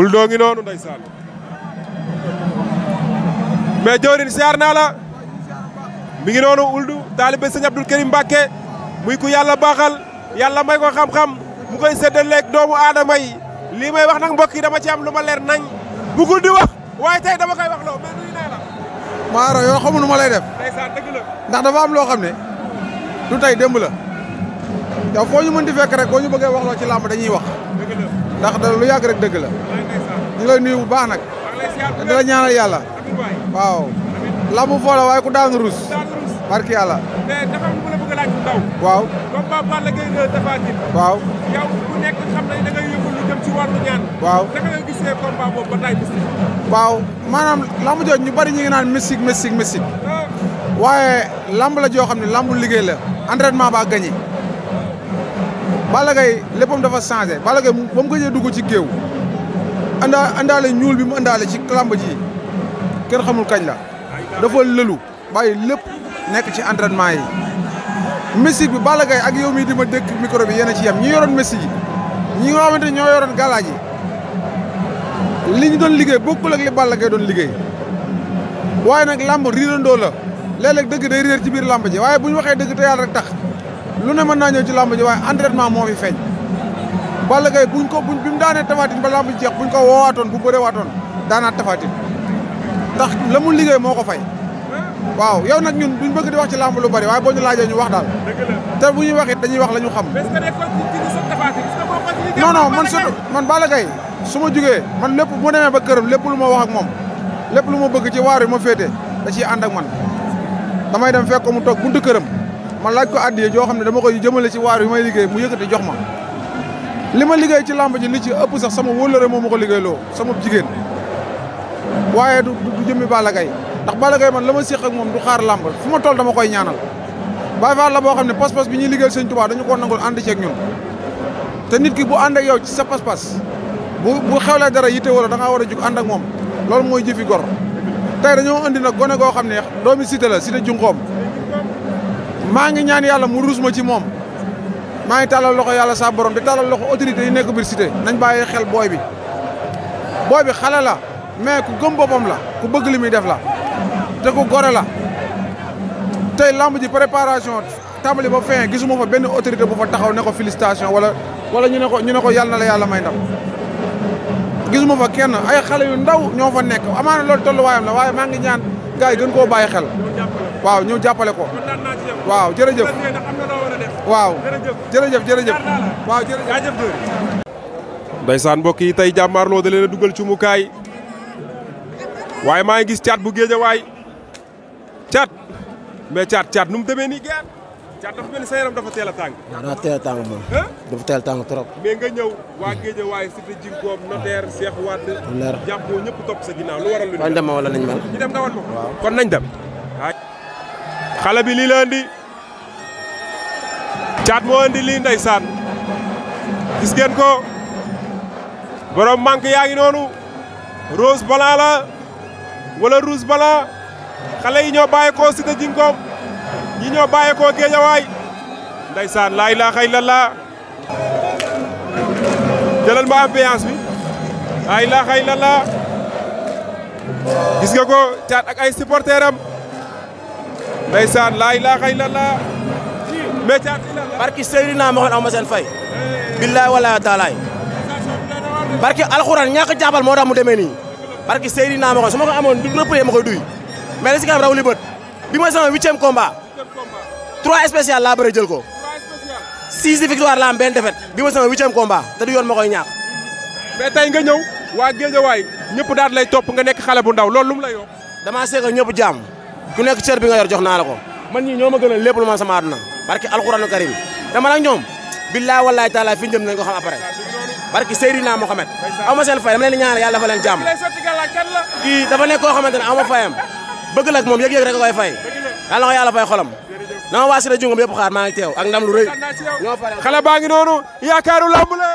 Uldo ngi noonu ndeysaan mais jawrin siyaar naa la mi ngi noonu Uldu taalibe sëñ Abdou Karim Mbacké muy ku yàlla baaxal yàlla may ko xam-xam mu koy séddaleeg doomu aadama yi lii may wax nag mbokk yi dama ci am lu ma leer nañ bugul di wax waaye tey dama koy wax loo mais nuyu naa la Mara yoo xamul nu ma lay def ndeysaan dëgg la ndax dafa am loo xam ne du tey démb la yow foo ñu mën di fekk rek boo ñu bëggee wax loo ci làmb dañuy wax dëgg la ndax da lu yàgg rek dëgg la ñu lay nuyu bu baax nag te di la ñaanal yàlla waaw lamb foo la waaye ku daanu rus barki yàlla mais dafa am lu ma la bëgg a laaj bu ndaw waaw combat Balla Gaye 2 Tapha Tine waaw yow ku nekk xam na da ngay yëngu lu jëm ci wàllu ñaan waaw naka nga gisee combat boobu ba tay mystique waaw maanaam lamb jooju ñu bari ñu ngi naan mystique waaye lamb la joo xam ne lambu liggéey la entraînement ba gagné Balla Gaye léppam dafa changé Balla Gaye ba mu gëjee dugg ci géew andaale ñuul bi mu andaale ci lamb ji kenn xamul kañ la dafa lëlu bàyyi lépp nekk ci entraînement yi mystique bi Balla Gaye ak yow mii di ma dëkk micro bi yéen a ci yem ñi yoroon mystique yi ñi nga xamante ne ñoo yoroon galaaj yi li ñu doon liggéey bokkul ak li Balla Gaye doon liggéey waaye nag lamb riirandoo la léeg-léeg dëgg day réer ci biir lamb ji waaye bu ñu waxee dëgg te yàlla rek tax lu ne mën naa ñëw ci lamb ji waaye entraînement moo fi feeñ Balla Gaye bi mu daanee Tapha Tine ba lamb ji jeex buñ ko woowaatoon bu bëree waatoon daanaat Tapha Tine ndax la mu liggéey moo ko fay waaw yow nag ñun duñ bëgg di wax ci lamb lu bari waaye boo ñu laajee ñu wax daal te bu ñuy wax it dañuy wax la ñu xam non man surtout man Balla Gaye su ma jugee man lépp bu demee ba këram lépp lu ma wax ak moom lépp lu ma bëgg ci waar yi ma féete da ciy ànd ak man damay dem fekk ko mu toog buntu këram man laaj ko addiye joo xam ne dama koy jëmale ci waar yi may liggéey mu yëkkati jox ma li ma liggéey ci lamb ji li ci ëpp sax sama wóllëre moo ma ko liggéey loo sama jigéen waaye du jëmmi Balla Gaye ndax Balla Gaye man la ma séq ak moom du xaar lamb fu ma toll dama koy ñaanal Baye Fall la boo xam ne pas-pas bi ñuy liggéeyal Sëñ Tuubaa dañu ko nangul ànd ceeg ñun te nit ki bu ànd ak yow ci sa pas-pas bu xewlee dara yitte wala da ngaa war a jug ànd ak moom loolu mooy jëfi gor tey dañoo andi nag gone goo xam ne doomi cité la cité junqoom maa ngi ñaan yàlla mu ruus ma ci moom maa ngi tàllal loxo yàlla sa borom di tàllal loxo autorité yi nekk biir cité nañ bàyyi xel booy bi xale la mais ku gëm boppam la ku bëgg li muy def la te ku gore la tey lamb ji préparation tàmbali ba fin gisuma fa benn autorité bu fa taxaw ne ko félicitation wala ñu ne ko yàlla na la yàlla may ndam gisuma fa kenn ay xale yu ndaw ñoo fa nekk amaana loolu tolluwaayam la waaye maa ngi ñaan gars yi gën koo bàyyi xel waaw ñëw jàppale ko waaw jërëjëf waaw jërëjëf waaw jërëjëf ndeysaan mbokk yi tey jàmmaarloo da leen a dugal ci mukaay waaye maa ngi gis caat bu Géejawaay caat mais caat nu mu demee nii geen caat dafa mel ni sa yaram dafa teel a tàng. waaw dafa teel a tàng moom. dafa teel a tàng trop. mais nga ñëw waa Géejawaay Cité Djinkoom notaire Cheikh Wade. leer jàppoo ñëpp topp sa ginnaaw lu waral lu. nañ dem wala nañ mel. ñu dem dawal ko. waaw kon nañ dem. xale bi lii la andi caat moo andi lii ndeysaan gis ngeen ko borom manque yaa ngi noonu rose blanc la wala rouge blanc xale yi ñoo bàyyeekoo Cité Djinkoom ñi ñoo bàyyeekoo Géejawaay ndeysaan laa ilaaha illallah jëlal ma ambiance bi laa ilaaha illallah gis nga ko caat ak ay supporters am ndeysaan laa ilaaha illallah mais caat illallah barki Seydina Mohamed aw ma seen fay billaay wala taalaay barki alxuraan ñàkk jàppal moo tax mu demee nii barki Seydina Mohamed su ma ko amoon du rëppee ma koy duy mais li si kanam raw li bët bi mooy sama 8e combat 3 spécial laa bëre jël ko 6 victoire la am benn défaite bi mooy sama 8e combat te du yoon ma koy ñàkk mais tey nga ñëw waa Géejawaay ñëpp daal lay topp nga nekk xale bu ndaw loolu lu mu lay yokk damaa seegal ñëpp jàmm ku nekk cër bi nga yor jox naa la ko man ñii ñoo ma gën a lépp lu ma sama àdduna barki alxuraanu karim dama nag ñoom billaay wallaay taala fi ñu jëm nañ ko xam après barki Seydina Mohamed aw ma seen fay dama leen di ñaanal yàlla dafa leen jàmm kii dafa nekk koo xamante ne aw ma fayam bëgg la ak moom yëg-yëg rek koy fay yàlla ko yàlla fay xolam na ma waa Cité Djinkoom yëpp xaar maa ngi teew ak ndam lu rëy xale baa ngi noonu yaakaaru lamb la